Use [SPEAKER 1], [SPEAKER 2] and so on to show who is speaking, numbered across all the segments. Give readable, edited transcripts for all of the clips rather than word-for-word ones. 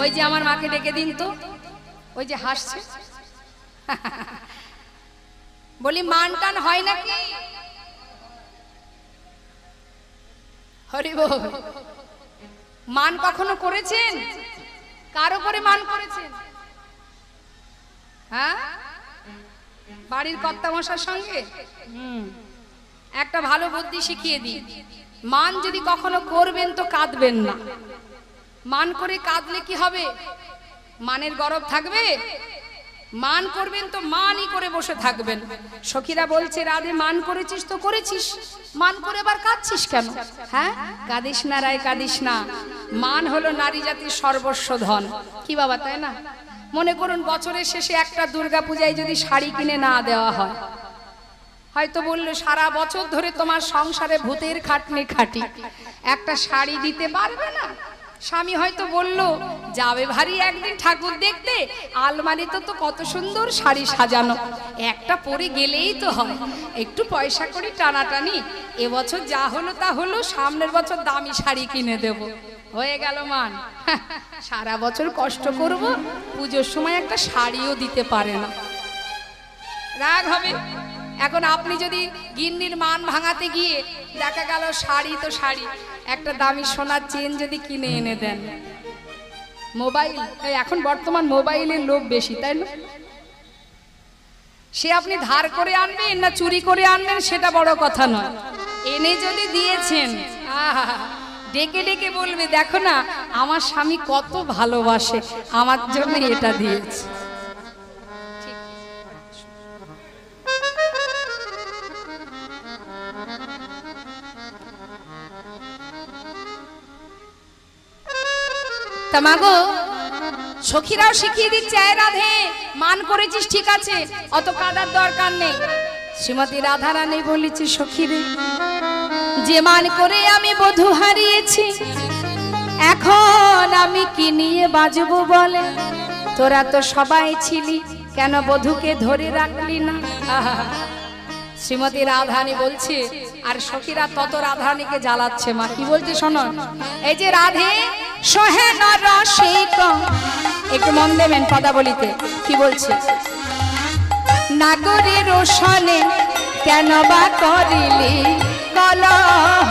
[SPEAKER 1] ওই যে আমার মাকে ডেকে দিন তো, ওই যে হাসছে। বলি মান টান হয় নাকি? হরি বল। মান কখনো করেছেন? কার উপরে মান করেছেন? হ্যাঁ, বাড়ির কর্তামশার সঙ্গে? একটা ভালো বুদ্ধি শিখিয়ে দিই, মান যদি কখনো করবেন তো কাঁদবেন না। মান করে কাঁদলে কি হবে? মানের গরব থাকবে? মান করবেন তো মানই করে বসে থাকবেন। সখীরা বলছে রাধে মান করেছিস তো করেছিস, মান করে আবার কাঁদছিস কেন? হ্যাঁ, কাঁদিস না রায় কাঁদিস না। মান হলো নারী জাতির সর্বস্ব ধন। কি বাবা, তাই না? মনে করুন বছরের শেষে একটা দুর্গা পূজায় যদি শাড়ি কিনে না দেওয়া হয়, হয়তো বললো সারা বছর ধরে তোমার সংসারে ভূতের খাটনি খাটি, একটা শাড়ি দিতে পারবে না। স্বামী হয়তো বলল যাবে ভারী একদিন ঠাকুর দেখতে, আলমারিতে তো কত সুন্দর শাড়ি সাজানো, একটা পরে গেলেই তো হয়, একটু পয়সা করে টানাটানি, এবছর যা হলো তা হলো, সামনের বছর দামি শাড়ি কিনে দেব। হয়ে গেল মান। সারা বছর কষ্ট করব, পুজোর সময় একটা শাড়িও দিতে পারে না, রাগ হবে। এখন আপনি যদি গিন্নির মান ভাঙাতে গিয়ে দেখা গেল শাড়ি তো শাড়ি, একটা দামি সোনার চেন যদি কিনে এনে দেন, মোবাইল, এখন বর্তমান মোবাইলের লোভ বেশি, তাই না? সে আপনি ধার করে আনবেন না চুরি করে আনবেন সেটা বড় কথা নয়, এনে যদি দিয়েছেন, ডেকে ডেকে বলবে দেখো না আমার স্বামী কত ভালোবাসে, আমার জন্য এটা দিয়েছে। তামাগো সখীরাও শিখিয়ে দিচ্ছে, আয় রাধে মান করেছিস ঠিক আছে, অত কাদার দরকার নেই। শ্রীমতী রাধা রানী বলেছি, সখীরে যে মান করে আমি বধূ হারিয়েছি, এখন আমি কি নিয়ে বাজবো বলে? তোরা তো সবাই ছিলি, কেন বধূকে ধরে রাখলি না? শ্রীমতী রাধারানী বলছে, আর সখীরা তত রাধারানীকে জ্বালাচ্ছে। মা কি বলছে শোনো, এই যে রাধে সহে নরসিক, একটু মন দেবেন পদাবলিতে কি বলছে, নাগরে রোশনে কেন বা করিলি কলহ,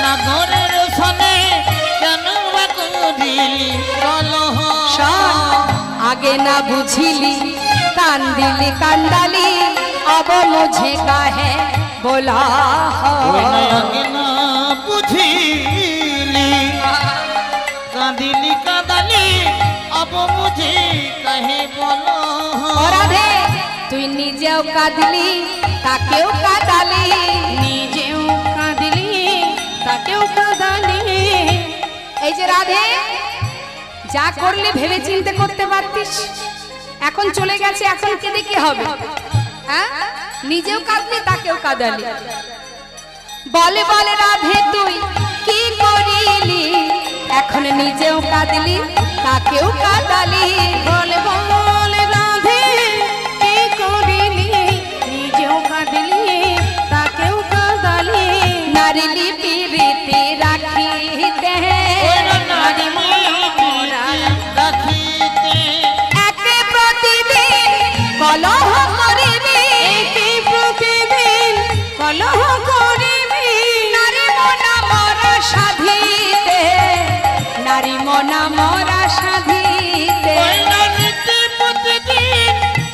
[SPEAKER 2] নাগরে রোশনে কেন বা করিলি কলহ,
[SPEAKER 1] আগে না বুঝিলি কান দিলি কান্দালি, अब मुझे काहे बोला,
[SPEAKER 2] আগে না বুঝিলি কাঁদিলি কাঁদালি, अब मुझे काहे बोला।
[SPEAKER 1] রাধে তুই নিজেও কাঁদলি তাকেও কাঁদালি, নিজেও কাঁদলি তাকেও কাঁদালি। এই যে রাধে যা করলি ভেবে চিন্তে করতে পারতিস, এখন চলে গেছে, এখন কেঁদে কি হবে? হ্যাঁ, নিজেও কাঁদলি তাকেও কাঁদালি। বলে বলে রাধে তুই কি করিলি, এখন নিজেও কাঁদলি তাকেও কাঁদালি। বলে বলে রাধে কি করিলি, নিজেও কাঁদলি তাকেও কাঁদালি। নারী লিপি রীতি রাখিতে, নারী একে প্রতিদিন কলহ করিবি, একে প্রতিদিন কলহ করিবি। নারী মনা মরা সাধিতে, নারী মনা মরা সাধিতে,
[SPEAKER 2] প্রতিদিন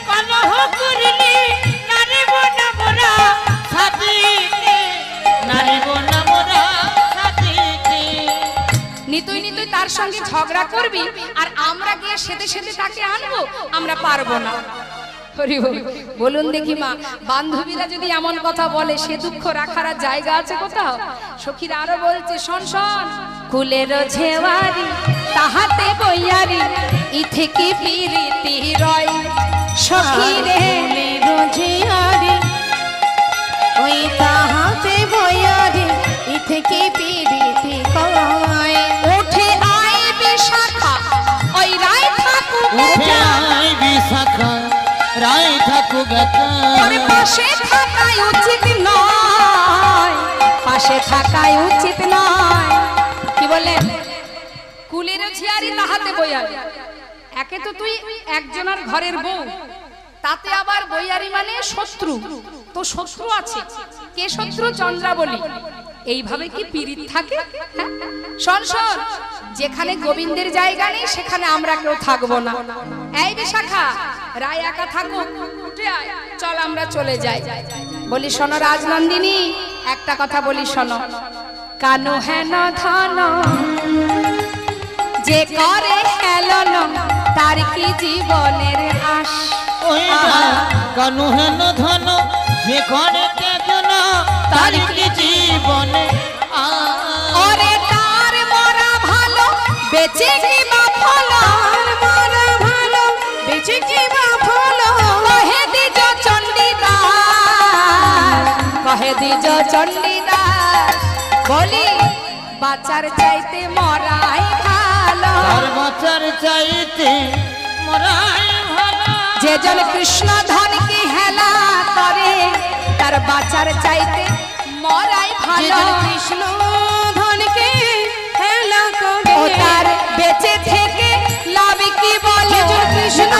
[SPEAKER 2] কলহ করিলি, নারী মনা মরা সাধিতে, নারী মনা মরা সাধিতে।
[SPEAKER 1] নিতুই নিতুই তার সঙ্গে ঝগড়া করবি, আর আমরা গিয়ে সেদে সেদে তাকে আনবো, আমরা পারবো না। বলুন দেখি মা, বান্ধবীরা যদি এমন কথা বলে সে দুঃখ রাখার জায়গা আছে কোথাও? সখীরা আরো বলছে, শোন শোন, কুলের ঝেওয়ারি তাহাতে বইয়ারি, ইথে কি পিরিতি রয়, সখীরে ঝেওয়ারি ওই তাহাতে বইয়ারি, ইথে কি পিরিতি কয়। উঠে আয় বিশাখা ওই রায় থাকুক,
[SPEAKER 2] উঠে আয় বিশাখা রায় থাকুক,
[SPEAKER 1] পাশে থাকাই উচিত নয়, পাশে থাকাই উচিত নয়। কি বলেন? কুলের ঝিয়ারি তাহাতে বইয়ারি। একে তো তুই একজনের ঘরের বউ, তাতে আবার বইয়ারি মানে শত্রু। তো শত্রু আছে, কে শত্রু? চন্দ্রাবলী। এইভাবে কি পীড়িত থাকে? হ্যাঁ? শোন শোন, যেখানে গোবিন্দের জায়গা নেই সেখানে আমরা কেউ থাকবো না। এই বিশাখা, রায় একা থাকুক, উঠে আয়, চল আমরা চলে যাই। বলি শোনো রাজনন্দিনী, একটা কথা বলি শোনো, কানো হেন ধন যে করে হেলন তার কি জীবনের আশ।
[SPEAKER 2] কানু হেন ধন যে করে কেন তার কি জীবনে
[SPEAKER 1] ওরে তার মরা ভালো বেঁচে কি বা ফলো, মরা ভালো বেঁচে কি বা ফলো। কহে দিজ চণ্ডীদাস, কহে দিজ চণ্ডীদাস, বলি বাঁচার চাইতে মরাই ভালো।
[SPEAKER 2] তার বাঁচার চাইতে মরাই ভালো।
[SPEAKER 1] যে জন কৃষ্ণ ধনকে হেলা করে তার বাঁচার চাইতে মরাই ভালো।
[SPEAKER 3] কৃষ্ণ ধনকে হেলা করে
[SPEAKER 1] ও তার বেঁচে থেকে লাভ কি বলে?
[SPEAKER 3] কৃষ্ণ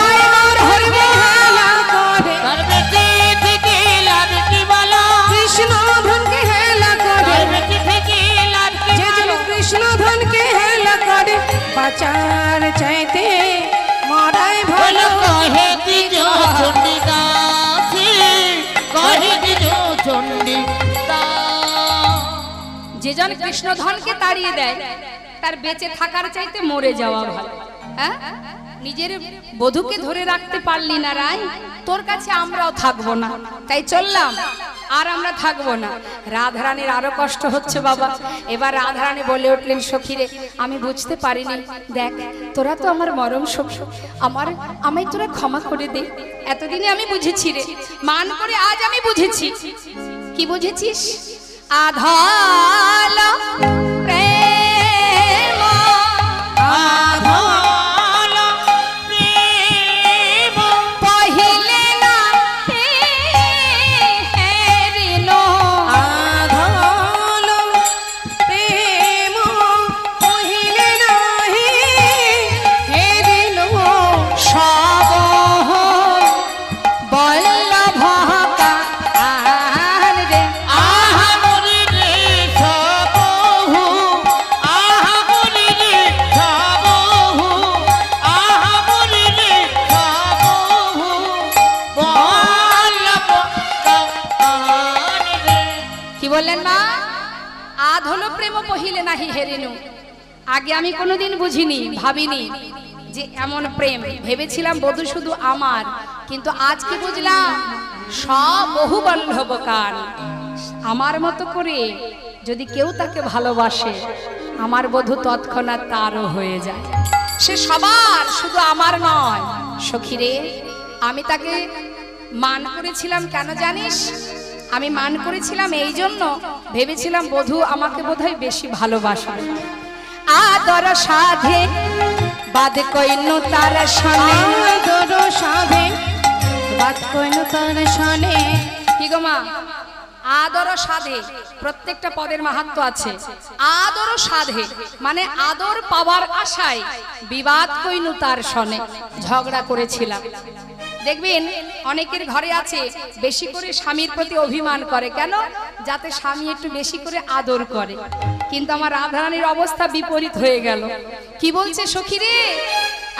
[SPEAKER 3] ধনকে হেলা করে
[SPEAKER 2] তার বেঁচে থেকে লাভ কি বলো?
[SPEAKER 3] কৃষ্ণ ধনকে হেলা করে
[SPEAKER 2] তার বেঁচে থেকে লাভ কি
[SPEAKER 3] যে জন
[SPEAKER 2] বলো?
[SPEAKER 3] কৃষ্ণ ধনকে হেলা করে বাঁচার চাইতে মরাই ভালো।
[SPEAKER 2] কহে দিজ চণ্ডীদাসী, কহে দিজ চণ্ডীদাস।
[SPEAKER 1] যে জন কৃষ্ণ ধনকে তাড়িয়ে দেয় তার বেঁচে থাকার চাইতে মরে যাওয়া ভালো। হ্যাঁ, নিজের বধূকে ধরে রাখতে পারলি না রাই, তোর কাছে আমরাও থাকবো না, তাই চললাম, আর আমরা থাকবো না। রাধারানীর আরো কষ্ট হচ্ছে বাবা। এবার রাধারানী বলে উঠলেন, সখীরে আমি বুঝতে পারিনি, দেখ তোরা তো আমার মরম সখী, আমায় তোরা ক্ষমা করে দে। এতদিনে আমি বুঝেছি রে, মান করে আজ আমি বুঝেছি। কি বুঝেছিস? আধাল প্রেম
[SPEAKER 2] আধাল প্রেম
[SPEAKER 1] পहिले না হেরিনো।
[SPEAKER 3] আধাল প্রেম পहिले নাহি হেরিল
[SPEAKER 1] সব বল্লভ কার রে।
[SPEAKER 2] আহা মরি রে সবহু, আহা মরি রে সবহু, আহা মরি রে সবহু, বল্লভ কার রে।
[SPEAKER 1] কি বললেন মা? আধ হলো প্রেম পहिले নাহি হেরিনু। আগে আমি কোনোদিন বুঝিনি, ভাবিনি যে এমন প্রেম। ভেবেছিলাম বধূ শুধু আমার, কিন্তু আজ কি বুঝলাম, সব বহু বল্লভ কান। আমার মতো করে যদি কেউ তাকে ভালোবাসে, আমার বধূ তৎক্ষণাৎ তারও হয়ে যায়। সে সবার, শুধু আমার নয়। সখীরে, আমি তাকে মান করেছিলাম কেন জানিস? আমি মান করেছিলাম এই জন্য, ভেবেছিলাম বধূ আমাকে বোধহয় বেশি ভালোবাসে। আদর সাধে বাদ কইনু তার সনে।
[SPEAKER 3] আদর সাধে বাদ কইনু তার সনে।
[SPEAKER 1] কি গো মা? আদর সাধে, প্রত্যেকটা পদের মাহাত্ম্য আছে। আদর সাধে মানে আদর পাওয়ার আশায় বিবাদ কইনু তার সনে, ঝগড়া করেছিলাম। দেখবেন অনেকের ঘরে আছে বেশি করে স্বামীর প্রতি অভিমান করে, কেন? যাতে স্বামী একটু বেশি করে আদর করে। কিন্তু আমার রাধারানীর অবস্থা বিপরীত হয়ে গেল। কি বলছে সখী রে?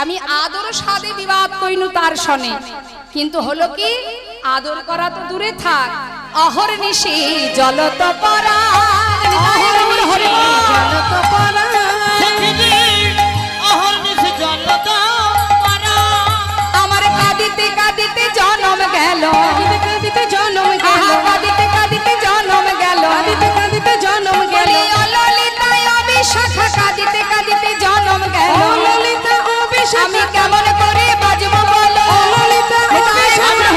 [SPEAKER 1] আমি আদর সাধে বিবাদ কইনু তার সনে, কিন্তু হলো কি, আদর করা তো দূরে থাক, অহর্নিশি জলত পরা।
[SPEAKER 3] জলত পরা
[SPEAKER 2] অহর্নিশি জলত পরা।
[SPEAKER 1] আমার কাঁদিতে কাঁদিতে জনম গেল,
[SPEAKER 3] কাঁদিতে কাঁদিতে জনম গেল,
[SPEAKER 1] কাঁদিতে কাঁদিতে জনম গেল,
[SPEAKER 3] কাঁদিতে কাঁদিতে জনম গেল,
[SPEAKER 1] ললিতায় অবিশাখা কাঁদিতে কাঁদিতে জনম গেল।
[SPEAKER 3] ও ললিতা ও বিশাখা,
[SPEAKER 1] আমি কেমন করে বাজবো বলো?
[SPEAKER 3] ও ললিতা ও বিশাখা,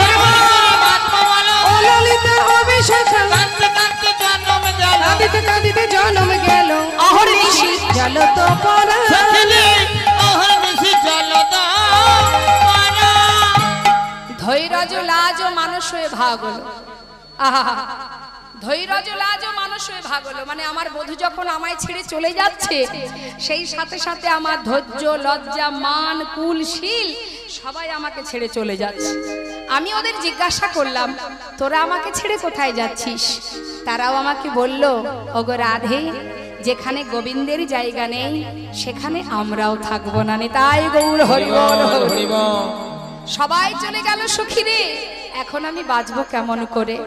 [SPEAKER 3] ও ললিতা ও বিশাখা,
[SPEAKER 2] কাঁদতে কাঁদতে জন্ম গেল।
[SPEAKER 3] কাঁদিতে কাঁদিতে জনম গেল,
[SPEAKER 1] অহর্নিশি
[SPEAKER 3] জলত পরা।
[SPEAKER 2] সখী অহর্নিশি জলত পরা।
[SPEAKER 1] ধৈর্য লাজ ও মানুষ হয়ে ভাগ হলো। আহা, ধৈর্য লাজ ও মানুষ হয়ে ভাগ হলো, মানে আমার বধূ যখন আমায় ছেড়ে চলে যাচ্ছে সেই সাথে সাথে আমার ধৈর্য, লজ্জা, মান, কুল, শীল সবাই আমাকে ছেড়ে চলে যাচ্ছে। আমি ওদের জিজ্ঞাসা করলাম, তোরা আমাকে ছেড়ে কোথায় যাচ্ছিস? তারাও আমাকে বলল, ওগো রাধে, যেখানে গোবিন্দের জায়গা নেই সেখানে আমরাও থাকবো না। তাই গৌর হরি বল হরি বল। সবাই চলে গেল সখী রে, এখন আমি বাঁচবো কেমন করে?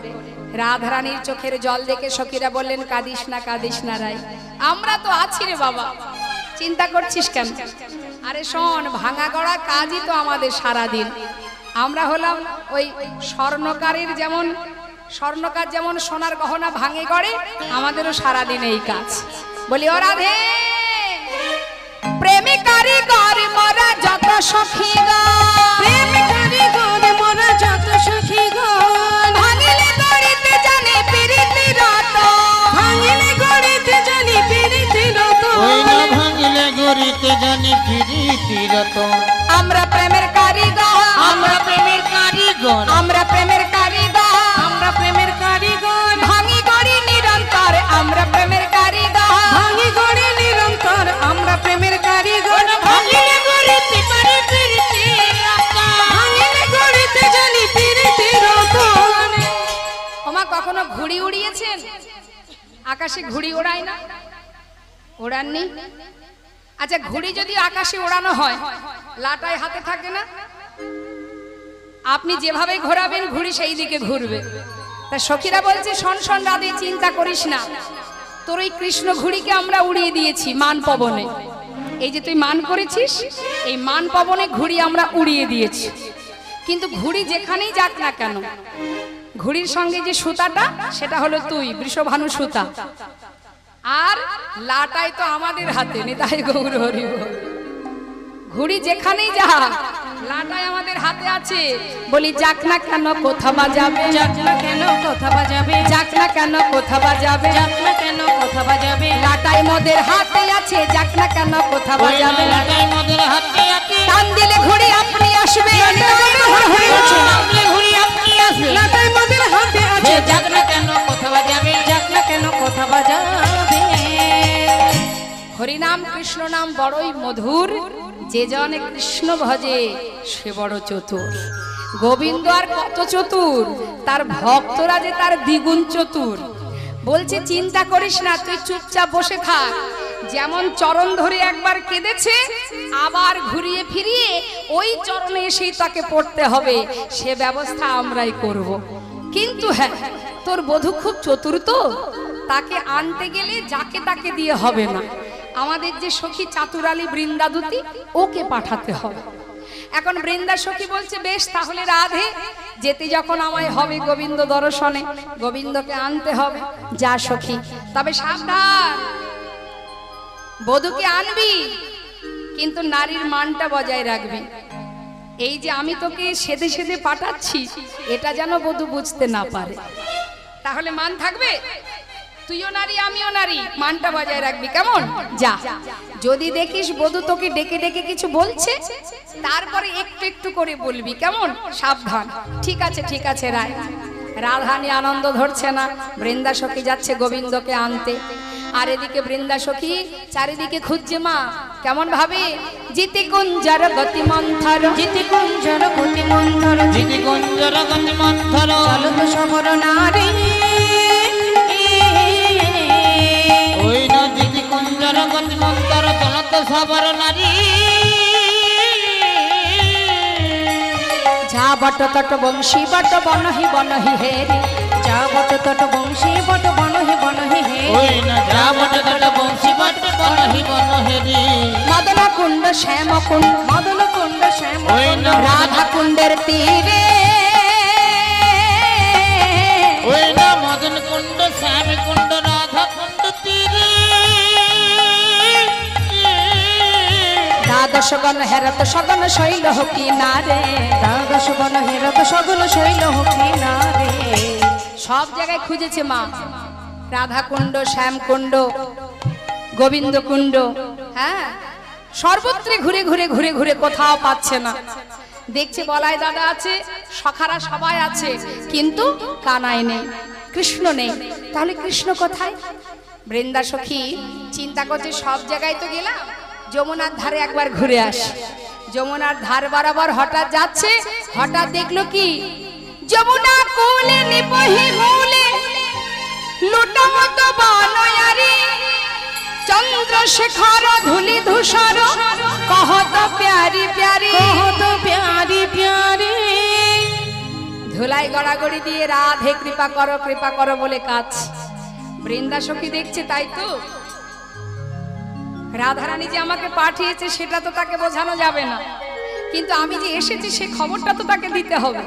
[SPEAKER 1] রাধারানীর চোখের জল দেখে সখীরা বললেন, কাঁদিস না, কাঁদিস না রাই, আমরা তো আছি রে বাবা, চিন্তা করছিস কেন? আরে শোন, ভাঙা গড়া কাজই তো আমাদের সারাদিন। আমরা হলাম ওই স্বর্ণকারের, যেমন স্বর্ণকার যেমন সোনার গহনা ভাঙে গড়ে, আমাদেরও সারাদিন এই কাজ। বলি, ও রাধে, প্রেমিকারি গর মরা যত সখী গো,
[SPEAKER 3] প্রেমিকারি গর মোরা যত সখী গণ,
[SPEAKER 1] ভাঙিলে গড়িতে জানি প্রীতি রত,
[SPEAKER 3] ভাঙিলে গড়িতে জানি প্রীতি রত,
[SPEAKER 2] ওই না ভাঙিলে গড়িতে জানি প্রীতি রত।
[SPEAKER 1] আমরা প্রেমের কারিগর,
[SPEAKER 2] আমরা প্রেমের কারিগর,
[SPEAKER 1] আমরা প্রেমের কারিগর,
[SPEAKER 3] আমরা প্রেমের কারিগর,
[SPEAKER 1] ভাঙি গড়ি নিরন্তর, আমরা প্রেমের কারিগর,
[SPEAKER 3] ভাঙি গড়ি নিরন্তর, আমরা প্রেমের কারিগর,
[SPEAKER 2] ভাঙিলে গড়িতে পারে প্রীতি রত।
[SPEAKER 3] ভাঙিলে গড়িতে জানি প্রীতি রত।
[SPEAKER 1] ওমা, কখনো ঘুড়ি উড়িয়েছেন? আকাশে ঘুড়ি ওড়ায় না? ওড়াননি? আচ্ছা, ঘুড়ি যদি আকাশে ওড়ানো হয়, লাটায় হাতে থাকে না? আপনি যেভাবে ঘোরাবেন ঘুড়ি সেই দিকে ঘুরবে। তা সখীরা বলছে, শোন শোন রাধে, চিন্তা করিস না, তোর ওই কৃষ্ণ ঘুড়িকে আমরা উড়িয়ে দিয়েছি মান পবনে। এই যে তুই মান করেছিস, এই মান পবনে ঘুড়ি আমরা উড়িয়ে দিয়েছি। কিন্তু ঘুড়ি যেখানেই যাক না কেন, ঘুড়ির সঙ্গে যে সুতাটা, সেটা হলো তুই, বৃষভানু সুতা। আর লাটাই তো আমাদের হাতে, নিতাই গৌর হরি বল। ঘুড়ি যেখানেই যা, লাটাই আমাদের হাতে আছে। বলি, যাক না কেন কোথা বাজাবে,
[SPEAKER 3] যাক না কেন কথা বাজাবে,
[SPEAKER 1] যাক না কেন কোথা বাজাবে,
[SPEAKER 3] যাক না কেন কথা বাজাবে,
[SPEAKER 1] লাটাই মোদের হাতে আছে, যাক না কেন কোথা
[SPEAKER 2] ওই না
[SPEAKER 1] বাজাবে।
[SPEAKER 2] লাটাই মোদের হাতে আছে,
[SPEAKER 1] টান দিলে ঘুড়ি আপনি আসবে,
[SPEAKER 2] নামলে ঘুড়ি আপনি আসবে।
[SPEAKER 3] লাটাই মোদের হাতে আছে,
[SPEAKER 2] যাক না কেন কথা বাজাবে,
[SPEAKER 3] যাক না কেন কথা বাজাবে।
[SPEAKER 1] হরিনাম কৃষ্ণ নাম বড়ই মধুর, যে জনে কৃষ্ণ ভজে সে বড় চতুর। গোবিন্দ আর কত চতুর, তার ভক্তরা যে তার দ্বিগুণ চতুর। বলছে, চিন্তা করিস না, তুই চুপচাপ বসে থাক। যেমন চরণ ধরে একবার কেঁদেছে, আবার ঘুরিয়ে ফিরিয়ে ওই চরণে এসেই তাকে পড়তে হবে, সে ব্যবস্থা আমরাই করব। কিন্তু হ্যাঁ, তোর বধূ খুব চতুর তো, তাকে আনতে গেলে যাকে তাকে দিয়ে হবে না। আমাদের যে সখী চাতুরালী বৃন্দাদুতি, ওকে পাঠাতে হবে। এখন বৃন্দা সখী বলছে, বেশ তাহলে রাধে, যেতে যখন আমায় হবে গোবিন্দ দর্শনে, গোবিন্দকে আনতে হবে, যা সখী, তবে সাবধান, বধূকে আনবি কিন্তু নারীর মানটা বজায় রাখবি। এই যে আমি তোকে সেদে সেদে পাঠাচ্ছি, এটা যেন বধূ বুঝতে না পারে, তাহলে মান থাকবে। তুইও নারী, আমিও নারী, মানটা বজায় রাখবি, কেমন? যা, যদি দেখিস বধূ তোকে ডেকে ডেকে কিছু বলছে, তারপরে একটু একটু করে বলবি, কেমন? সাবধান। ঠিক আছে, ঠিক আছে রায়। রাধানী আনন্দ ধরছে না, বৃন্দা সখী যাচ্ছে গোবিন্দকে আনতে। আর এদিকে বৃন্দা সখী চারিদিকে খুঁজছে মা, কেমন ভাবে? জিতি কুঞ্জর গতি মন্থর,
[SPEAKER 3] জিতি কুঞ্জর গতি মন্থর,
[SPEAKER 2] জিতি কুঞ্জর গতি মন্থর,
[SPEAKER 3] চলো তো সবর নারী।
[SPEAKER 2] ওই না জিতি কুঞ্জর গতি মন্থর, চলো তো সবর নারী।
[SPEAKER 1] যা বট তট বংশী বট বনহি বনহি হেরি,
[SPEAKER 3] যা বট তট বংশী বট বনহি বনহি হে,
[SPEAKER 2] ওই না যা বট তট বংশী বট বনহি বনহেরি।
[SPEAKER 1] মদন কুণ্ড শ্যাম কুণ্ড,
[SPEAKER 3] মদন কুণ্ড শ্যাম
[SPEAKER 2] ওই না
[SPEAKER 1] রাধা কুণ্ডের তীরে,
[SPEAKER 2] ওই না মদন কুণ্ড শ্যাম কুণ্ড রাধা কুণ্ড তীরে।
[SPEAKER 1] দ্বাদশ গণ হেরত সগন শৈল কিনারে,
[SPEAKER 3] দ্বাদশ বন হেরত সগুন শৈল কিনারে।
[SPEAKER 1] সব জায়গায় খুঁজেছে মা, রাধা কুণ্ড, শ্যাম কুণ্ড, গোবিন্দ কুণ্ড, হ্যাঁ, সর্বত্রে ঘুরে ঘুরে ঘুরে ঘুরে কোথাও পাচ্ছে না। দেখছে বলাই দাদা আছে, সখারা সবাই আছে, কিন্তু কানাই নেই। কৃষ্ণ নেই, তাহলে কৃষ্ণ কোথায়? বৃন্দা সখী চিন্তা করছে সব জায়গায় তো গেলাম, যমুনার ধারে একবার ঘুরে আসি। যমুনার ধার বরাবর হঠাৎ যাচ্ছে, হঠাৎ দেখলো কি যমুনা কোলে নিপহি মূলে লুটমত বনয়ারি চন্দ্রশেখর ধুলি ধূসর কহত প্যারি প্যারি
[SPEAKER 3] কহত প্যারি প্যারি।
[SPEAKER 1] ধুলাই গড়াগড়ি দিয়ে রাধে কৃপা করো বলে কাজ। বৃন্দা সখী দেখছে তাই তো, রাধারানী যে আমাকে পাঠিয়েছে সেটা তো তাকে বোঝানো যাবে না, কিন্তু আমি যে এসেছি সে খবরটা তো তাকে দিতে হবে।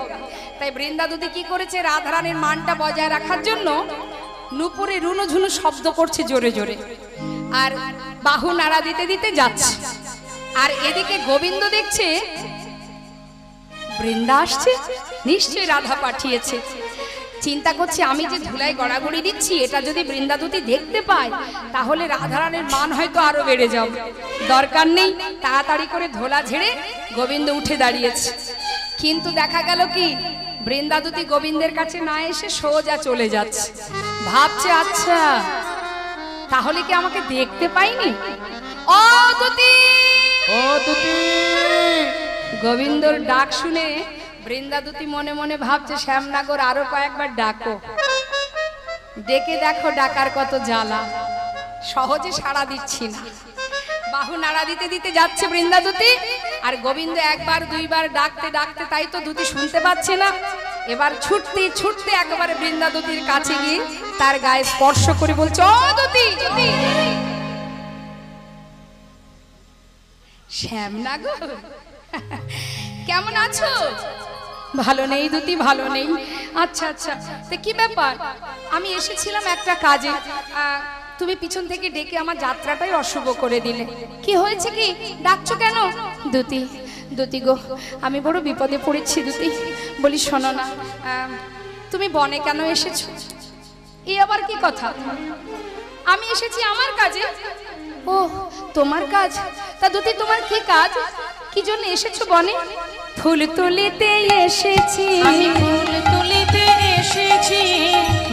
[SPEAKER 1] তাই বৃন্দা দুদি কি করেছে, রাধারানীর মানটা বজায় রাখার জন্য নুপুরে রুনুঝুনু শব্দ করছে জোরে জোরে, আর বাহু নাড়া দিতে দিতে যাচ্ছে। আর এদিকে গোবিন্দ দেখছে বৃন্দা আসছে, নিশ্চয়ই রাধা পাঠিয়েছে। চিন্তা করছে আমি যে ধুলাই গড়াগড়ি দিচ্ছি এটা যদি বৃন্দাদুতি দেখতে পায় তাহলে রাধারানীর মান হয়তো আরো বেড়ে যাবে। দরকার নেই, তাড়াতাড়ি করে ধোলা ঝেড়ে গোবিন্দ উঠে দাঁড়িয়েছে। কিন্তু দেখা গেল কি বৃন্দাদুতি গোবিন্দের কাছে না এসে সোজা চলে যাচ্ছে। ভাবছে আচ্ছা তাহলে কি আমাকে দেখতে পাইনি? ও দুতি,
[SPEAKER 2] ও দুতি।
[SPEAKER 1] গোবিন্দর ডাক শুনে বৃন্দাদুতি মনে মনে ভাবছে শ্যামনগর আরো কয়েকবার ডাকো, ডেকে দেখো ডাকার কত জ্বালা, সহজে সাড়া দিচ্ছি না। বাহু নাড়া দিতে দিতে যাচ্ছে বৃন্দাদুতি, আর গোবিন্দ একবার দুইবার ডাকতে ডাকতে তাই তো দুতি শুনতে পাচ্ছে না। এবার ছুটতে ছুটতে একেবারে বৃন্দাদুতির কাছে গিয়ে তার গায়ে স্পর্শ করে বলছে ও দুতি। শ্যামনগর কেমন আছো? ভালো নেই দুতি, ভালো নেই। আচ্ছা আচ্ছা, তো কি ব্যাপার? আমি এসেছিলাম একটা কাজে, তুমি পিছন থেকে ডেকে আমার যাত্রাটাই অশুভ করে দিলে। কি হয়েছে, কি ডাকছো কেন? দুতি, দুতি গো, আমি বড় বিপদে পড়েছি দুতি। বলি শোনো না, তুমি বনে কেন এসেছো? এই আবার কি কথা? আমি এসেছি আমার কাজে। ও তোমার কাজ? তা দুতি তোমার কি কাজ, কি জন্য এসেছো বনে? ফুল তুলিতে এসেছি,
[SPEAKER 3] আমি ফুল তুলিতে এসেছি,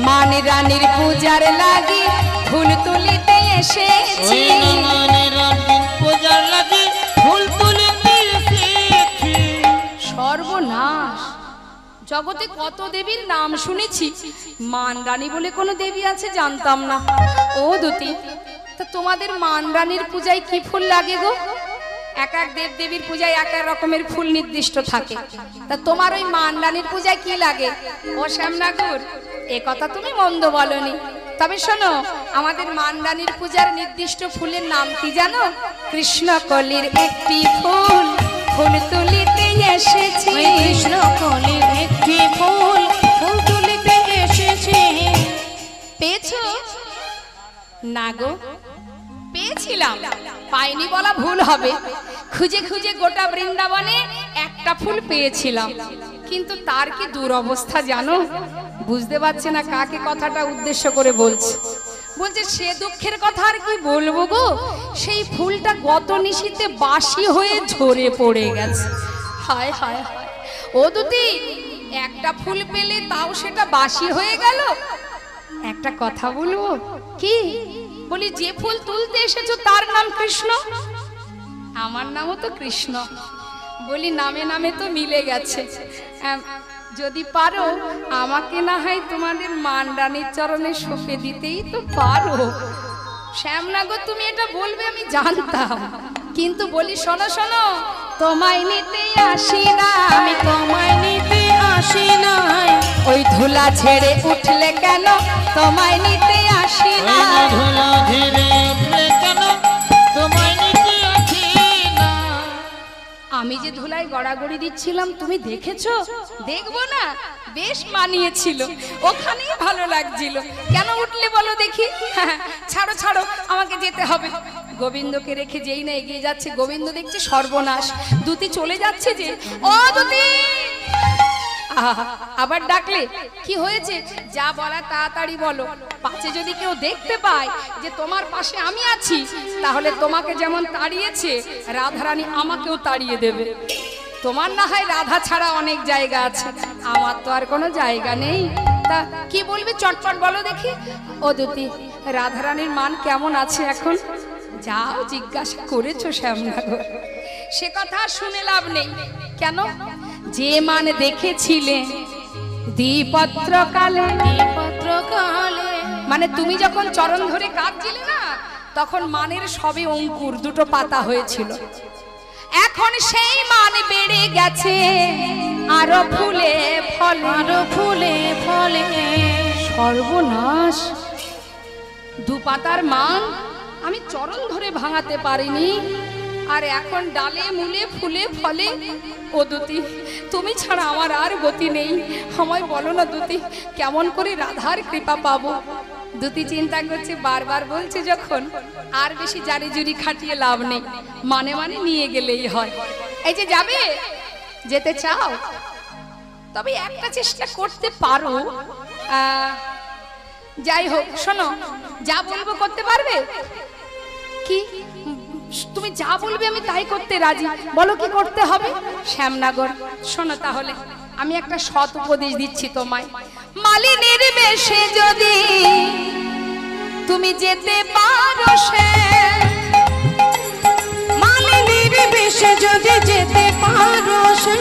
[SPEAKER 1] মান রানীর পূজার লাগি ফুল তুলিতে এসেছি।
[SPEAKER 2] ওই না মানে রানীর পূজার লাগি ফুল তুলিতে এসেছি।
[SPEAKER 1] সর্বনাশ, জগতে কত দেবীর নাম শুনেছি, মান রানী বলে কোনো দেবী আছে জানতাম না। ও দুতি, তা তোমাদের মান রানীর পূজায় কি ফুল লাগে গো? এক এক দেব দেবীর পূজায় এক এক রকমের ফুল নির্দিষ্ট থাকে, তা তোমার ওই মান রানীর পূজায় কি লাগে? ও শ্যামনগর, এ কথা তুমি মন্দ বলনি। তবে শোনো, আমাদের মান রানীর পূজার নির্দিষ্ট ফুলের নাম কি জানো? কৃষ্ণকলির একটি ফুল, ফুল তুলিতে এসেছি।
[SPEAKER 3] ওই কৃষ্ণকলির একটি ফুল, ফুল তুলিতে এসেছি।
[SPEAKER 1] পেয়েছো? না গো, পেয়েছিলাম, পাইনি বলা ভুল হবে। খুঁজে খুঁজে গোটা বৃন্দাবনে একটা ফুল পেয়েছিলাম, কিন্তু তার কি দুরবস্থা জানো? বুঝতে পারছে না কাকে কথাটা উদ্দেশ্য করে বলছে। বলছে সে দুঃখের কথা আর কি বলবো গো, সেই ফুলটা গত নিশীতে বাসি হয়ে ঝরে পড়ে গেছে। হায় হায় হায়, ও দুতি, একটা ফুল পেলে তাও সেটা বাসি হয়ে গেল। একটা কথা বলবো কি? বলি যে ফুল তুলতে এসেছো তার নাম কৃষ্ণ, আমার নামও তো কৃষ্ণ। বলি নামে নামে তো মিলে গেছে, যদি পারো আমাকে না হয় তোমাদের মান রানীর চরণে সঁপে দিতেই তো পারো। শ্যামনগর তুমি এটা বলবে আমি জানতাম, কিন্তু বলি শোনো শোনো, তোমায় নিতে আসি না,
[SPEAKER 3] আমি তোমায় নিতে আসি নাই।
[SPEAKER 1] ওই ধুলা ছেড়ে উঠলে কেন? তোমায় নিতে আসি
[SPEAKER 2] ওই
[SPEAKER 1] না।
[SPEAKER 2] না ধুলা ঝেড়ে উঠলে কেন? তোমায় নিতে আসি না।
[SPEAKER 1] আমি যে ধুলায় গড়াগড়ি দিচ্ছিলাম তুমি দেখেছো? দেখবো না? বেশ মানিয়েছিল, ওখানেই ভালো লাগছিল। কেন উঠলে বলো দেখি? ছাড়ো ছাড়ো, আমাকে যেতে হবে। গোবিন্দকে রেখে যেই না এগিয়ে যাচ্ছে, গোবিন্দ দেখছে সর্বনাশ, দুতি চলে যাচ্ছে যে। ও দুতি, আবার ডাকলে কি হয়েছে? যা বলা তাড়াতাড়ি বলো, পাছে যদি কেউ দেখতে পায় যে তোমার পাশে আমি আছি, তাহলে তোমাকে যেমন তাড়িয়েছে রাধারানী আমাকেও তাড়িয়ে দেবে। তোমার না হয় রাধা ছাড়া অনেক জায়গা আছে, আমার তো আর কোনো জায়গা নেই। তা কি বলবি চটপট বলো দেখি। ও দুতি, রাধারানীর মান কেমন আছে এখন? যাও জিজ্ঞাসা করেছো শ্যামনগর, সে কথা আর শুনে লাভ নেই। কেন? যে মান দেখেছিলে দ্বিপত্র কালে, মানে তুমি যখন চরণ ধরে কাঁদছিলে না, তখন মানের সবে অঙ্কুর, দুটো পাতা হয়েছিল। এখন সেই মান বেড়ে গেছে আরো ফুলে ফলে, আরো ফুলে ফলে। সর্বনাশ, দু পাতার মান আমি চরণ ধরে ভাঙাতে পারিনি, আর এখন ডালে মূলে ফুলে ফলে। ও দুতি, তুমি ছাড়া আমার আর গতি নেই, আমায় বলো না দুতি, কেমন করে রাধার কৃপা পাবো? দুতি চিন্তা করছে, বারবার বলছে যখন, আর বেশি জারি জুরি খাটিয়ে লাভ নেই, মানে মানে নিয়ে গেলেই হয়। এই যে যাবে, যেতে চাও? তবে একটা চেষ্টা করতে পারো। যাই হোক, শোনো, যা বলবো করতে পারবে কি? তুমি যা বলবে আমি তাই করতে রাজি, বলো কি করতে হবে? শ্যামনগর, শোনো তাহলে আমি একটা সৎ উপদেশ দিচ্ছি তোমায়। মালিনীর বেশে যদি তুমি যেতে পারো, সে
[SPEAKER 3] মালিনীর বেশে যদি যেতে পারো, সে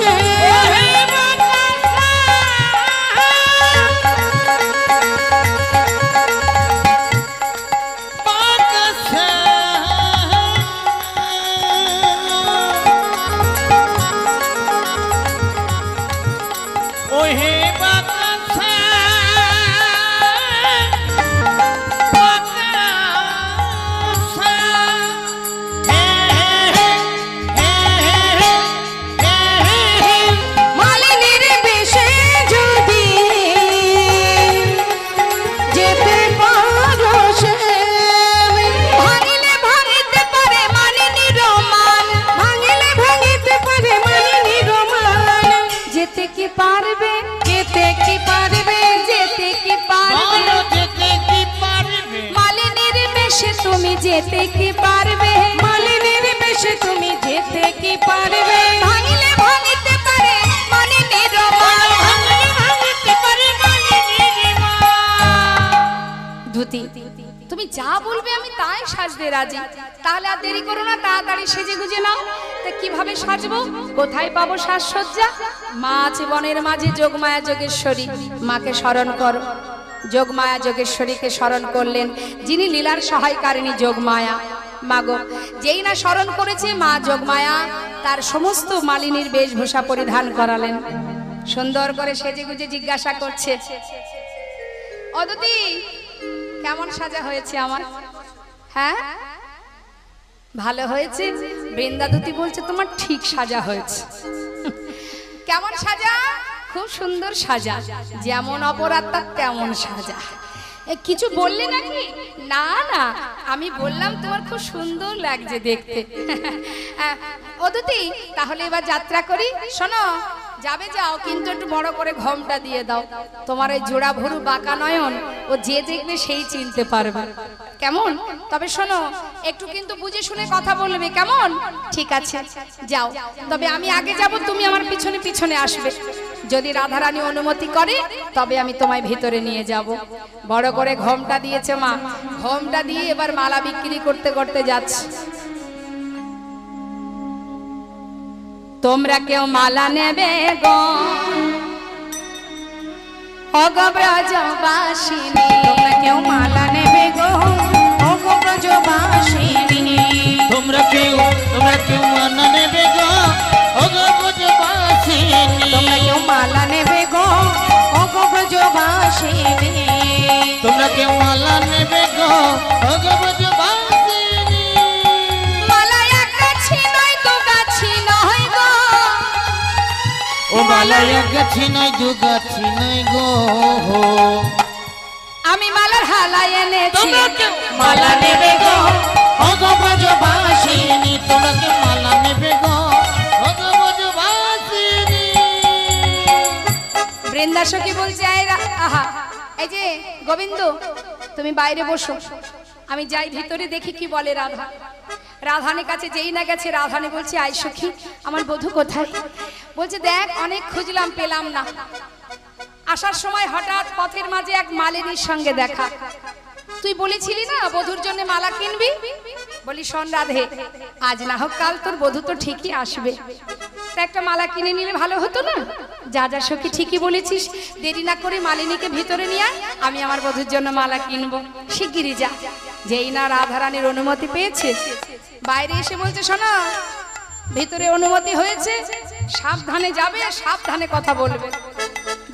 [SPEAKER 1] যেতে কি পারবে?
[SPEAKER 3] মালিনীর বেশে তুমি যেতে কি পারবে?
[SPEAKER 1] ভাঙিলে ভাঙিতে পারে মালিনীর মান,
[SPEAKER 3] ভাঙিলে ভাঙিতে পারে মালিনীর মান।
[SPEAKER 1] ধুতি, তুমি যা বলবে আমি তাই সাজতে রাজি। তাহলে আর দেরি করো না, তাড়াতাড়ি সেজে গুজে নাও। তা কিভাবে সাজবো? কোথায় পাবো সাজসজ্জা? মা আছে বনের মাঝে, যোগমায়া যোগেশ্বরী, মাকে স্মরণ করো। যোগমায়া যোগেশ্বরীকে স্মরণ করলেন, যিনি লীলার সহায়কারিণী যোগমায়া। মাগো, যেই না স্মরণ করেছে মা যোগমায়া, তার সমস্ত মালিনীর বেশভূষা পরিধান করালেন। সুন্দর করে সেজে গুজে জিজ্ঞাসা করছে, অদিতি কেমন সাজা হয়েছে আমার? হ্যাঁ ভালো হয়েছে। বৃন্দাদুতি বলছে তোমার ঠিক সাজা হয়েছে। কেমন সাজা? খুব সুন্দর সাজা, যেমন অপরাত্মা তেমন সাজা। কিছু বললে নাকি? না না, আমি বললাম তোমার খুব সুন্দর লাগছে দেখতে। অদিতি, তাহলে এবার যাত্রা করি। শোনো, যাবে যাও, কিন্তু একটু বড় করে ঘোমটা দিয়ে দাও। তোমার ওই জোড়া ভরু বাঁকা নয়ন, ও যে দেখবে সেই চিনতে পারবে। কেমন? তবে শোনো, একটু কিন্তু বুঝে শুনে কথা বলবে, কেমন? ঠিক আছে, যাও। তবে আমি আগে যাব, তুমি আমার পিছনে পিছনে আসবে। যদি রাধারানী অনুমতি করে তবে আমি তোমায় ভিতরে নিয়ে যাব। বড় করে ঘোমটা দিয়েছে মা, ঘোমটা দিয়ে এবার মালা বিক্রি করতে করতে যাচ্ছে। তোমরা কেউ মালা নেবে গো, ওগো ব্রজবাসিনী,
[SPEAKER 3] তোমরা কেউ মালা নেবে গো, ওগো ব্রজবাসিনী।
[SPEAKER 2] তোমরা কেউ মালা নেবে গো, ওগো ব্রজবাসিনী।
[SPEAKER 3] তোমরা কেউ মালা নেবে গো, ওগো ব্রজবাসিনী।
[SPEAKER 2] তোমরা কেউ মালা নেবে গো, ওগো ব্রজবাসিনী।
[SPEAKER 1] মালা এক গাছি নয় দু গাছি নয় গো,
[SPEAKER 2] ও মালা এক গাছি নয় দু গাছি নয় গো,
[SPEAKER 1] আমি মালার হালাই এনেছি।
[SPEAKER 2] তোমরা কেউ
[SPEAKER 3] মালা নেবে গো,
[SPEAKER 2] ওগো ব্রজবাসিনী। তোমরা কেউ মালা নেবে গো, ওগো ব্রজবাসিনী।
[SPEAKER 1] বৃন্দাসখী বলছে, আহা, এই যে গোবিন্দ, তুমি বাইরে বসো, আমি যাই ভিতরে দেখি কি বলে রাধা। রাধানের কাছে যেই না গেছে, রাধানে বলছে, আয় সখী, আমার বধূ কোথায়? বলছে, দেখ অনেক খুঁজলাম পেলাম না। আসার সময় হঠাৎ পথের মাঝে এক মালিনীর সঙ্গে দেখা। তুই বলেছিলি না বধুর জন্য মালা কিনবি? বলি শোন রাধে, আজ না হোক কাল তোর বধূ তো ঠিকই আসবে, তা একটা মালা কিনে নিলে ভালো হতো না? যা যা সখী, ঠিকই বলেছিস, দেরি না করে মালিনীকে ভিতরে নিয়ে আয়, আমি আমার বধুর জন্য মালা কিনবো। শিগগিরই যা। যেই না রাধারানীর অনুমতি পেয়েছে, বাইরে এসে বলছে শোনো, ভিতরে অনুমতি হয়েছে, সাবধানে যাবে, সাবধানে কথা বলবে।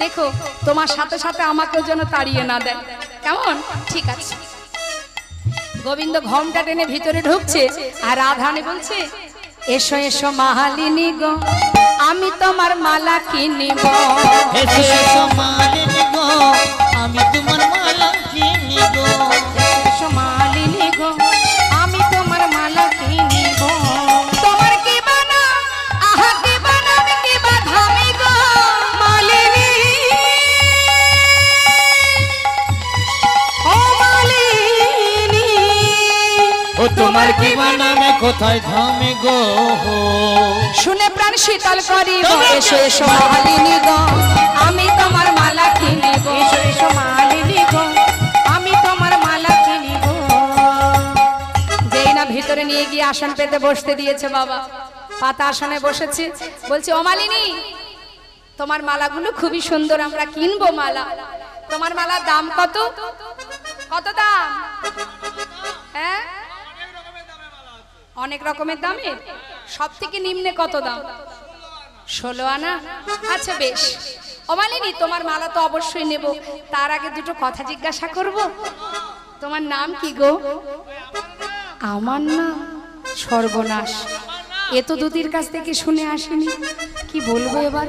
[SPEAKER 1] দেখো তোমার সাথে সাথে আমাকেও যেন তাড়িয়ে না দেয়, কেমন? ঠিক আছে। গোবিন্দ ঘোমটা টেনে ভিতরে ঢুকছে, আর রাধারানী বলছে এসো এসো মালিনী গো, আমি তোমার মালা কিনিব।
[SPEAKER 2] এসো এসো মালিনী গো, আমি তোমার মালা কিনিব।
[SPEAKER 1] এসো মালিনী গো, আমি তোমার মালা কিনিব। তোমার কি বানা, আহা কি বানা, আমি কি বাধামি গো মালিনী, ও মালিনী।
[SPEAKER 2] ও তোমার কি বানামে কোথায় থামে গো?
[SPEAKER 1] শুনে প্রাণ শীতল করিব, এসো এসো মালিনী গো, আমি তোমার মালা কিনিব। এসো এসো মালিনী গো, আমি তোমার মালা কিনিব। যেই না ভিতরে নিয়ে গিয়ে আসন পেতে বসতে দিয়েছে বাবা, পাতা আসনে বসেছে, বলছে ও মালিনী, তোমার মালাগুলো খুবই সুন্দর, আমরা কিনবো মালা। তোমার মালার দাম কত? কত দাম? হ্যাঁ, অনেক রকমের দামের। সব থেকে নিম্নে কত দাম? 16 আনা। আচ্ছা বেশ। ও মালিনী, তোমার মালা তো অবশ্যই নেব, তার আগে দুটো কথা জিজ্ঞাসা করব। তোমার নাম কি গো? আমার নাম? সর্বনাশ, এ তো দুতির কাছ থেকে শুনে আসেনি, কি বলবো এবার,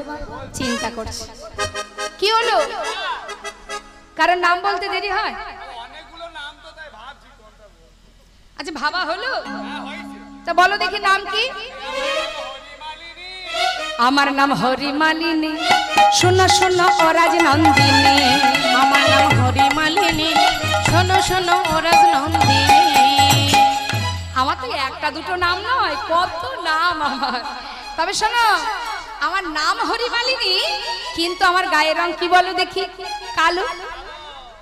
[SPEAKER 1] চিন্তা করছি। কি হলো? কারণ নাম বলতে দেরি হয়? আচ্ছা ভাবা হলো, তা বলো দেখি নাম কি? আমার নাম হরি মালিনী, শোনো শোনো অরাজ নন্দিনী। আমার নাম হরি মালিনী, শোনো শোনো অরাজ নন্দিনী। আমার তো একটা দুটো নাম নয়, কত নাম আমার। তবে শোনো, আমার নাম হরি মালিনী, কিন্তু আমার গায়ের রং কি বলো দেখি? কালো।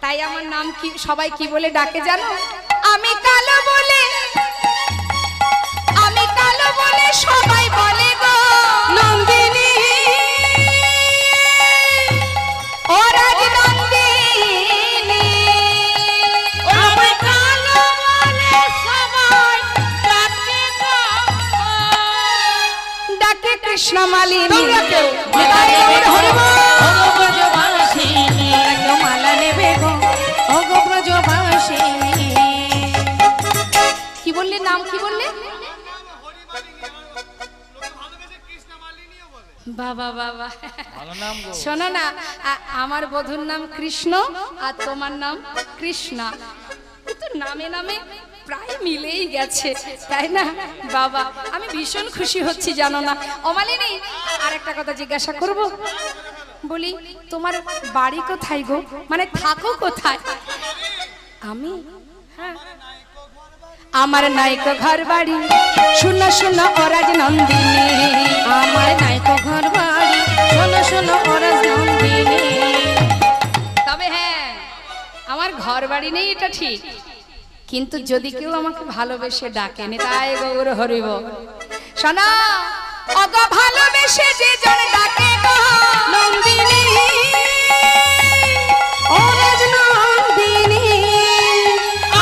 [SPEAKER 1] তাই আমার নাম কি, সবাই কি বলে ডাকে জানো? আমি কালো বলে, আমি কালো বলে সবাই বলে গো নন্দিনী, ও রাজ নন্দিনী। আমি কালো বলে সবাই ডাকে গো, ডাকে কৃষ্ণ মালিনী। মালা নেবে গো, ও গো ব্রজবাসিনী। কি বললে? নাম কি বললে? বাবা বাবা, শোনো না, আমার বধূর নাম কৃষ্ণ আর তোমার নাম কৃষ্ণা, কিন্তু নামে নামে প্রায় মিলেই গেছে, তাই না বাবা? আমি ভীষণ খুশি হচ্ছি জানো না। ও মালিনী, আর একটা কথা জিজ্ঞাসা করব? বলি তোমার বাড়ি কোথায় গো, মানে থাকো কোথায়? আমি? হ্যাঁ, আমার নাইকো ঘর বাড়ি, শুনো শুনো অরাজ নন্দিনী। আমার নাইকো ঘর বাড়ি, শুনো শুনো অরাজ নন্দিনী। তবে হ্যাঁ, আমার ঘর বাড়ি নেই এটা ঠিক, কিন্তু যদি কেউ আমাকে ভালোবেসে ডাকে, তাই গৌর হরিব। শোনা, অগ ভালোবেসে যে জন ডাকে গো নন্দিনী, অরাজ নন্দিনী।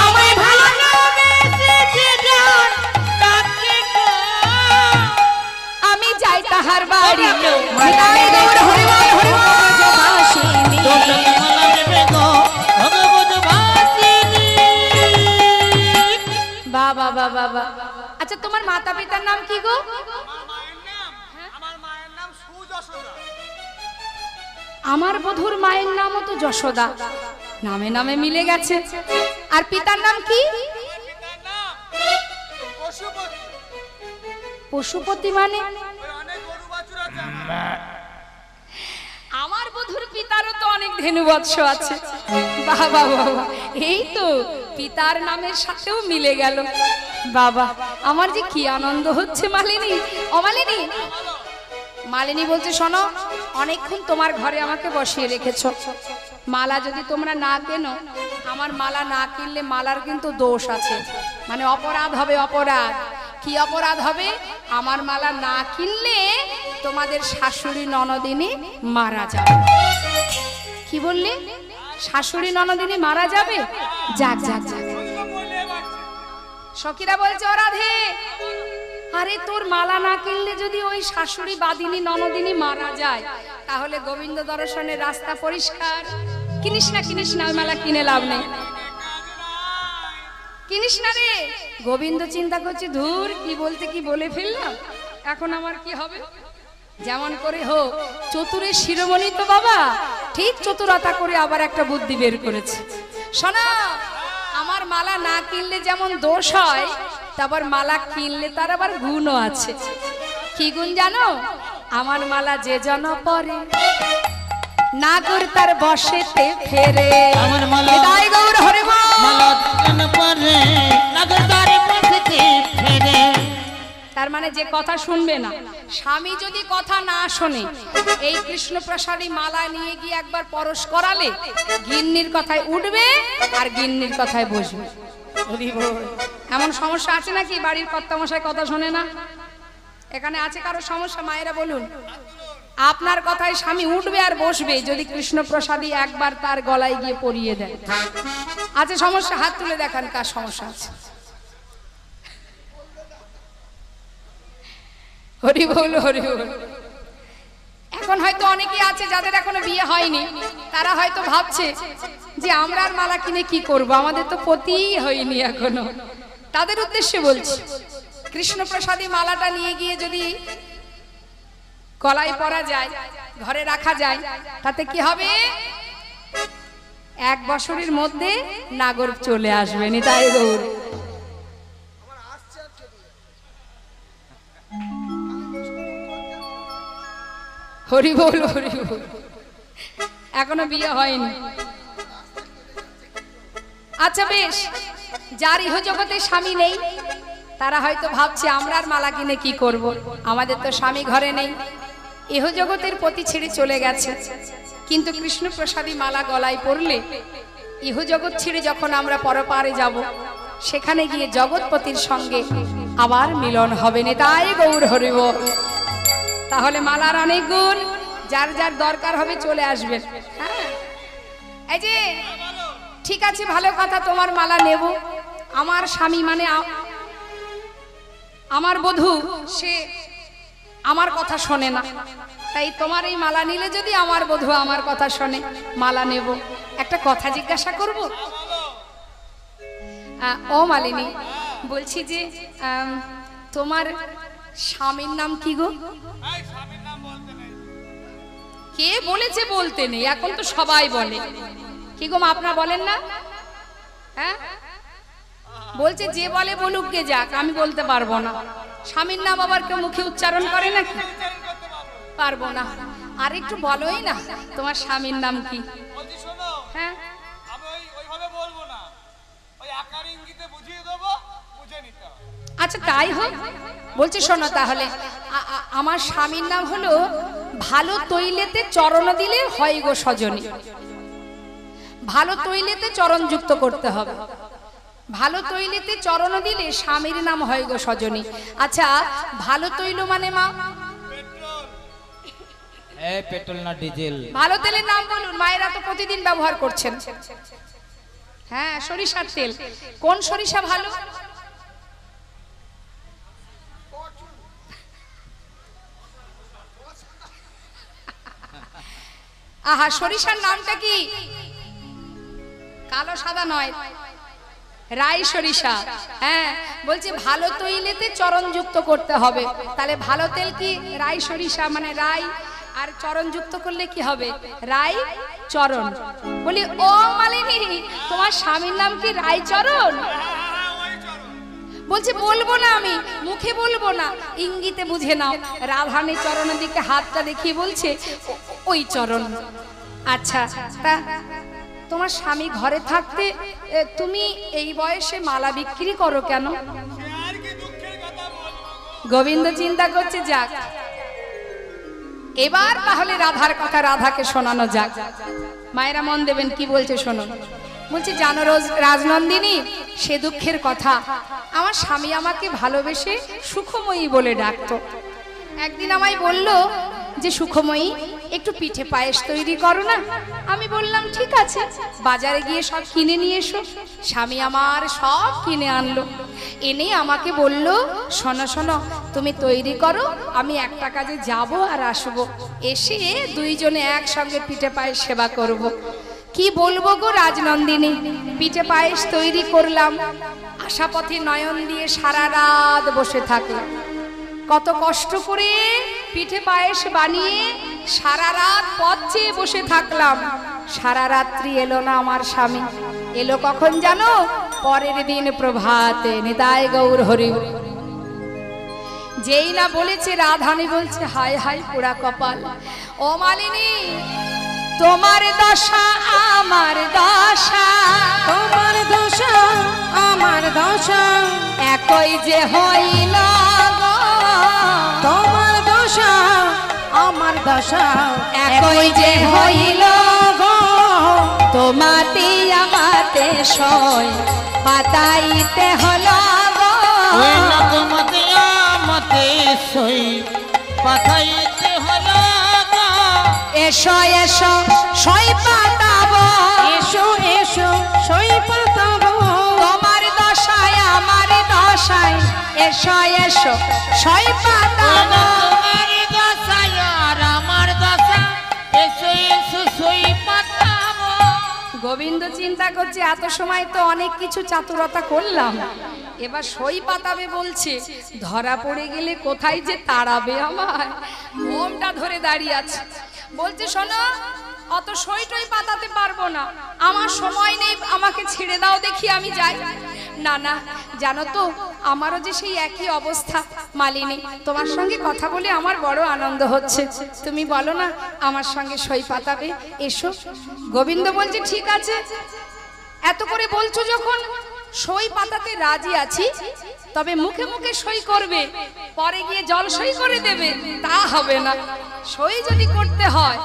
[SPEAKER 1] আমায় ভালোবেসে যে জন ডাকে গো, আমি যাই তাহার বাড়ি। তাই গৌর হরিব, হরিব ব্রজবাসিনী।
[SPEAKER 2] মালা নেবে গো, ও গো ব্রজবাসিনী।
[SPEAKER 1] বাবা বাবা বাবা। আচ্ছা তোমার মাতা পিতার নাম কি গো? আমার বধূর মায়ের নামও তো যশোদা, নামে নামে মিলে গেছে। আর পিতার নাম কি? পশুপতি। মানে আমার বধূর পিতারও তো অনেক ধেনু বৎস আছে। বাবা বাবা, এই তো পিতার নামের সাথেও মিলে গেল। বাবা, আমার যে কি আনন্দ হচ্ছে মালিনী। ও মালিনী, মালিনী বলছে শোনো, অনেকক্ষণ তোমার ঘরে আমাকে বসিয়ে রেখেছো, মালা যদি তোমরা না কেনো, আমার মালা না কিনলে মালার কিন্তু দোষ আছে, মানে অপরাধ হবে। অপরাধ কি অপরাধ হবে? আমার মালা না কিনলে তোমাদের শাশুড়ি ননদিনী মারা যাবে। কি বললি? শাশুড়ি ননদিনী মারা যাবে? যাক যাক যাক। সখীরা বলছে ও রাধে, আরে তোর মালা না কিনলে যদি ওই শাশুড়ি বাদিনী ননদিনী মারা যায়, তাহলে গোবিন্দ দর্শনের রাস্তা পরিষ্কার। কিনিস না কিনিস না, ওই মালা কিনে লাভ নেই, কিনিস না রে। গোবিন্দ চিন্তা করছে, ধুর কি বলতে কি বলে ফেললাম, এখন আমার কি হবে? যেমন করে হোক চতুরের শিরোমণি তো বাবা, ঠিক চতুরতা করে আবার একটা বুদ্ধি বের করেছে। শোনা, আমার মালা না কিনলে যেমন দোষ হয়, তারপর মালা কিনলে তার আবার গুণও আছে। কি গুণ জানো? আমার মালা যে জন পরে, নাগর তার বসেতে ফেরে।
[SPEAKER 2] আমার মালা
[SPEAKER 1] হৃদয় গৌর হরি বল।
[SPEAKER 2] মালা কেন পরে নাগর তার বসেতে ফেরে।
[SPEAKER 1] তার মানে যে কথা শুনবে না, স্বামী যদি কথা না শোনে, এই কৃষ্ণপ্রসাদী মালা নিয়ে গিয়ে একবার পরশ করালে গিন্নির কথায় উঠবে আর গিন্নির কথায় বসবে। এমন সমস্যা আছে নাকি বাড়ির কর্তামশাই কথা শোনে না? এখানে আছে কারো সমস্যা? মায়েরা বলুন। আপনার কথায় স্বামী উঠবে আর বসবে যদি কৃষ্ণপ্রসাদী একবার তার গলায় গিয়ে পরিয়ে দেয়। আছে সমস্যা? হাত তুলে দেখান কার সমস্যা আছে। হরি বল হরি বল। এখন হয়তো অনেকে আছে যাদের এখনো বিয়ে হয়নি, তারা হয়তো ভাবছে যে আমরা আর মালা কিনে কি করব, আমাদের তো পতিই হয়নি এখনো। তাদের উদ্দেশ্যে বলছি, কৃষ্ণপ্রসাদী মালাটা নিয়ে গিয়ে যদি গলায় পরা যায়, ঘরে রাখা যায়, তাতে কি হবে? 1 বছরের মধ্যে নাগর চলে আসবে। নিতাই গৌর। হরি বল হরি বল। এখনো বিয়ে হয়নি। আচ্ছা বেশ, যার ইহ জগতে স্বামী নেই, তারা হয়তো ভাবছে আমরা আর মালা কিনে কি করব, আমাদের তো স্বামী ঘরে নেই, ইহ জগতের পতি ছেড়ে চলে গেছে। কিন্তু কৃষ্ণপ্রসাদী মালা গলায় পরলে ইহ জগৎ ছেড়ে যখন আমরা পরপারে যাব, সেখানে গিয়ে জগৎপতির সঙ্গে আবার মিলন হবে। নিতাই গৌর হরি বল। তাহলে মালার অনেক গুণ, যার যার দরকার হবে চলে আসবেন। হ্যাঁ, এই যে ঠিক আছে, ভালো কথা, তোমার মালা নেব। আমার স্বামী মানে আমার বধূ, সে আমার কথা শোনে না, তাই তোমার এই মালা নিলে যদি আমার বধূ আমার কথা শোনে, মালা নেব। একটা কথা জিজ্ঞাসা করব? ও মালিনী, বলছি যে তোমার স্বামীর নাম কি গো? কে বলেছে বলতে নেই? এখন তো সবাই বলে। কি গো মা, আপনারা বলেন না? হ্যাঁ, বলছে যে বলে বলুক গে যাক, আমি বলতে পারবো না। স্বামীর নাম আবার কেউ মুখে উচ্চারণ করে নাকি? পারবো না। আর একটু বলোই না, তোমার স্বামীর নাম কি? হ্যাঁ, আচ্ছা তাই হোক। বলছে শোনো তাহলে, আমার স্বামীর নাম হলো ভালো তৈলেতে চরণ দিলে হয় গো সজনী। ভালো তৈলেতে চরণ যুক্ত করতে হবে। ভালো তৈলেতে চরণ দিলে স্বামীর নাম হয় গো সজনী। আচ্ছা, ভালো তৈল মানে মা?
[SPEAKER 2] পেট্রোল না ডিজেল?
[SPEAKER 1] ভালো তেলের নাম বলুন, মায়েরা তো প্রতিদিন ব্যবহার করছেন। হ্যাঁ, সরিষার তেল। কোন সরিষা ভালো? আহা, সরিষার নামটা কি? কালো সাদা নয়, রাই সরিষা। হ্যাঁ, বলছে ভালো তৈলেতে চরণ যুক্ত করতে হবে। তাহলে ভালো তেল কি? রাই সরিষা, মানে রাই আর চরণ যুক্ত করলে কি হবে? রাই চরণ। বলি ও মালিনী, তোমার স্বামীর নাম কি রায়চরণ? বলছে বলবো না, আমি মুখে বলবো না, ইঙ্গিতে বুঝে নাও। রাধানী চরণের দিকে হাতটা দেখিয়ে বলছে ওই চরণ। আচ্ছা, তা তোমার স্বামী ঘরে থাকতে তুমি এই বয়সে মালা বিক্রি করো কেন? গোবিন্দ চিন্তা করছে, যাক এবার তাহলে রাধার কথা রাধাকে শোনানো যাক। মায়েরা মন দেবেন, কি বলছে শোনো। বলছে জানো রাজনন্দিনী, সে দুঃখের কথা, আমার স্বামী আমাকে ভালোবেসে সুখময়ী বলে ডাকতো। একদিন আমায় বলল যে সুখময়ী একটু পিঠে পায়েস তৈরি করো না। আমি বললাম ঠিক আছে, বাজারে গিয়ে সব কিনে নিয়ে এসো। স্বামী আমার সব কিনে আনলো, এনে আমাকে বলল শোনো শোনো, তুমি তৈরি করো, আমি একটা কাজে যাব আর আসবো, এসে দুইজনে একসঙ্গে পিঠে পায়েস সেবা করব। কি বলবো গো রাজনন্দিনী, পিঠে পায়েস তৈরি করলাম, আশাপথে নয়ন দিয়ে সারা রাত বসে থাকলাম। কত কষ্ট করে পিঠে পায়েস বানিয়ে সারা রাত পথ চেয়ে বসে থাকলাম, সারা রাত্রি এলো না আমার স্বামী। এলো কখন জানো? পরের দিন প্রভাতে। নিতাই গৌর হরি। যেই না বলেছে রাধানী বলছে হায় হায় পোড়া কপাল। ও মালিনী, তোমার দশা আমার দশা,
[SPEAKER 3] তোমার দশা আমার দশা
[SPEAKER 1] একই যে হইল গো।
[SPEAKER 3] তোমার দশা আমার দশা
[SPEAKER 1] একই যে হইল
[SPEAKER 3] গো।
[SPEAKER 1] তোমাতে আমাতে সয় পাতাইতে হলো গো।
[SPEAKER 2] ওই না তোমাতে আমাতে সই পাঠাইতে হলো গো।
[SPEAKER 1] এসো এসো সই পাতাবো,
[SPEAKER 3] এসো এসো সই পাতাবো।
[SPEAKER 1] তোমার দশায় আমার দশায়, এসো এসো সই পাতাবো।
[SPEAKER 2] তোমার দশা আর আমার দশা, এসো এসো সই পাঠাবো।
[SPEAKER 1] গোবিন্দ চিন্তা করছে এত সময় তো অনেক কিছু চাতুরতা করলাম, এবার সই পাতাবে বলছে, ধরা পড়ে গেলে কোথায় যে তাড়াবে আমার। ঘোমটা ধরে দাঁড়িয়ে আছে, বলছে শোনো অত সই টই পাতাতে পারবো না, আমার সময় নেই, আমাকে ছেড়ে দাও দেখি আমি যাই। না না, জানো তো আমারও যে সেই একই অবস্থা। মালিনী, তোমার সঙ্গে কথা বলে আমার বড় আনন্দ হচ্ছে, তুমি বলো না আমার সঙ্গে সই পাতাবে, এসো। গোবিন্দ বলছে ঠিক আছে, এত করে বলছো যখন সই পাতাতে রাজি আছি, তবে মুখে মুখে সই করবে, পরে গিয়ে জল সই করে দেবে, তা হবে না। সই যদি করতে হয়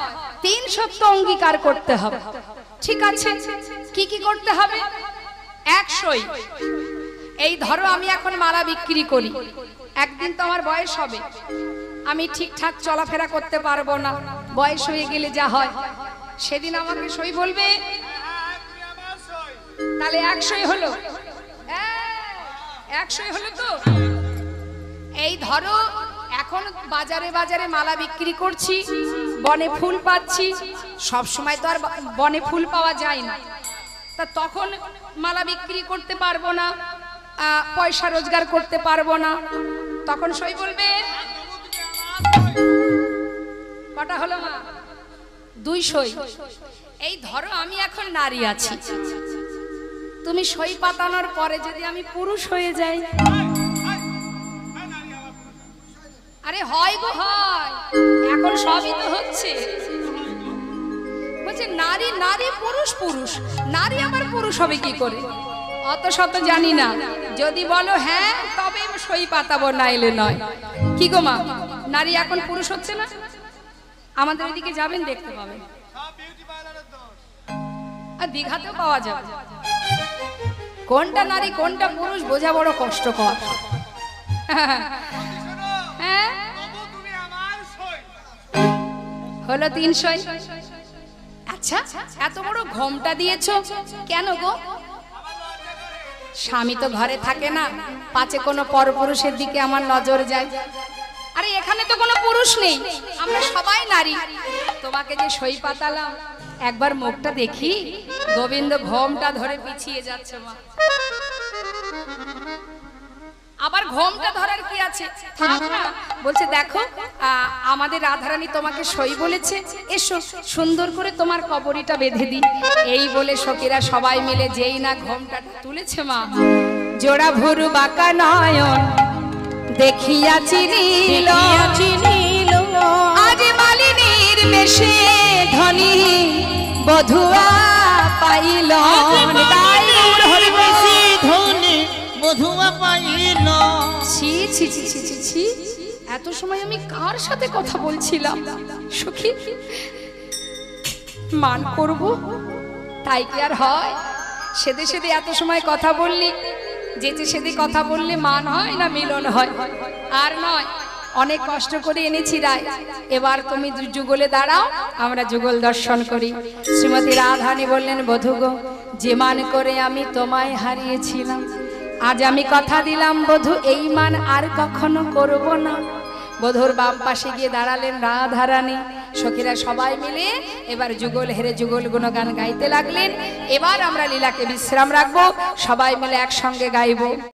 [SPEAKER 1] 3 সপ্তাহ অঙ্গীকার করতে হবে। ঠিক আছে, কি কি করতে হবে? 1 সই। এই ধরো আমি এখন মালা বিক্রি করি, একদিন তো আমার বয়স হবে, আমি ঠিকঠাক চলাফেরা করতে পারবো না, বয়স হয়ে গেলে যা হয়, সেদিন আমাকে সই বলবে, তাহলে 1 সই হলো। 1 সই হলো তো। এই ধরো এখন বাজারে বাজারে মালা বিক্রি করছি, বনে ফুল পাচ্ছি, সব সময় তো আর বনে ফুল পাওয়া যায় না, তা তখন মালা বিক্রি করতে পারবো না, পয়সা রোজগার করতে পারবো না, তখন সই বলবে। কটা হলো মা? 2 সই। এই ধরো আমি এখন নারী আছি, তুমি সই পাতানোর পরে যদি আমি পুরুষ হয়ে যাই, আরে হয় গো হয়, এখন সবই তো হচ্ছে। বলছে নারী নারী, পুরুষ পুরুষ, নারী আবার পুরুষ হবে কি করে? অত শত জানি না, যদি বলো হ্যাঁ তবে সই পাতাবো, নাইলে নয়। কি গো মা, নারী এখন পুরুষ হচ্ছে না? আমাদের ওইদিকে যাবেন দেখতে পাবেন, আর দীঘাতেও পাওয়া যাবে। কোনটা নারী কোনটা পুরুষ বোঝা বড় কষ্টকর। হ্যাঁ হলো 3 সই। আচ্ছা এত বড় ঘোমটা দিয়েছো কেন গো? স্বামী তো ঘরে থাকে না, পাছে কোনো পরপুরুষের দিকে আমার নজর যায়। আরে এখানে তো কোনো পুরুষ নেই, আমরা সবাই নারী, তোমাকে যে সই পাতালাম একবার মুখটা দেখি। গোবিন্দ ঘোমটা ধরে পিছিয়ে যাচ্ছে মা। আবার ঘোমটা ধরার কি আছে, থাক না। বলছে দেখো আমাদের রাধারানী তোমাকে সই বলেছে, এসো সুন্দর করে তোমার কবরীটা বেঁধে দিই। এই বলে সখীরা সবাই মিলে যেই না ঘোমটাটা তুলেছে মা, জোড়া ভুরু বাঁকা নয়ন দেখিয়াছি নীল, আজ মালিনীর বেশে ধনী বধুয়া পাইল।
[SPEAKER 2] ধনী বধুয়া পাইল।
[SPEAKER 1] ছি ছি ছি ছি ছি ছি, এত সময় আমি কার সাথে কথা বলছিলাম? সখী, মান করব তাই কি আর হয়? সেদে সেদে এত সময় কথা বললি, যেতে সেদে কথা বললে মান হয় না মিলন হয়? আর নয়, অনেক কষ্ট করে এনেছি রায়, এবার তুমি যুগলে দাঁড়াও, আমরা যুগল দর্শন করি। শ্রীমতী রাধারানী বললেন, বধূ গো, যে মান করে আমি তোমায় হারিয়েছিলাম, আজ আমি কথা দিলাম বধূ, এই মান আর কখনো করব না। বধূর বাম পাশে গিয়ে দাঁড়ালেন রাধারানী। সখীরা সবাই মিলে এবার যুগল হেরে যুগল গুণগান গাইতে লাগলেন। এবার আমরা লীলাকে বিশ্রাম রাখবো, সবাই মিলে একসঙ্গে গাইবো।